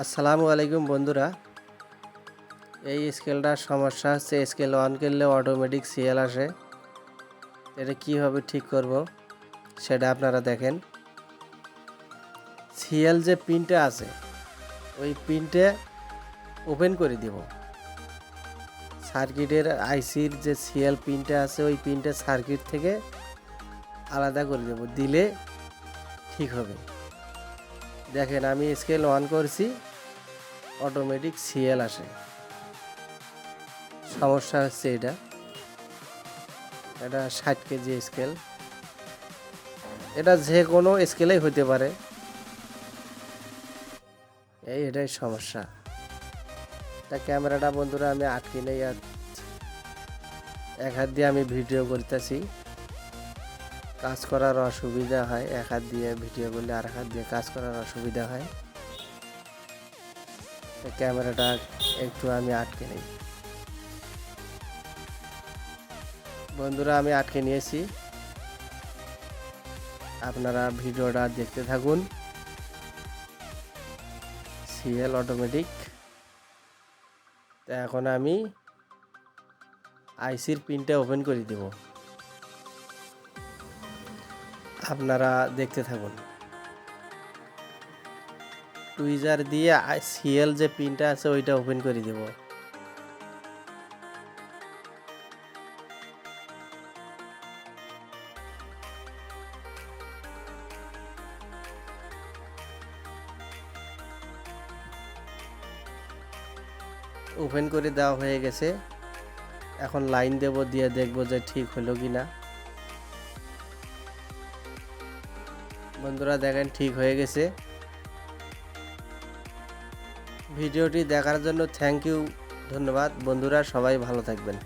আসসালামু আলাইকুম বন্ধুরা। এই স্কেলটার সমস্যা হচ্ছে স্কেল অন করলে অটোমেটিক সিএল আসে। এটা কীভাবে ঠিক করব সেটা আপনারা দেখেন। সিএল যে পিনটা আছে ওই পিনটা ওপেন করে দিব। সার্কিটের আইসির যে সিএল পিনটা আছে ওই পিনটা সার্কিট থেকে আলাদা করে দেব, দিলে ঠিক হবে। দেখেন আমি স্কেল অন করছি, অটোমেটিক সিএল আসে। সমস্যা হচ্ছে এটা 60 কেজি স্কেল। এটা যে কোনো স্কেলেই হতে পারে, এটাই সমস্যা। তা ক্যামেরাটা বন্ধুরা আমি আটকে নেই, আর এক হাত দিয়ে আমি ভিডিও করতেছি, কাজ করার অসুবিধা হয়। এক হাত দিয়ে ভিডিও করলে আর এক হাত দিয়ে কাজ করার অসুবিধা হয়। ক্যামেরাটা একটু আমি আটকে নেই বন্ধুরা, আমি আটকে নিয়েছি। আপনারা ভিডিওটা দেখতে থাকুন। CL automatic. তা এখন আমি আইসির পিনটা ওপেন করে দেব, আপনারা দেখতে থাকুন। টুইজার দিয়ে সিএল যে পিনটা আছে ওইটা ওপেন করে দেব। ওপেন করে দেওয়া হয়ে গেছে। এখন লাইন দেব, দিয়ে দেখব যে ঠিক হলো কি না। বন্ধুরা দেখেন ঠিক হয়ে গেছে। ভিডিওটি দেখার জন্য থ্যাংক ইউ, ধন্যবাদ বন্ধুরা, সবাই ভালো থাকবেন।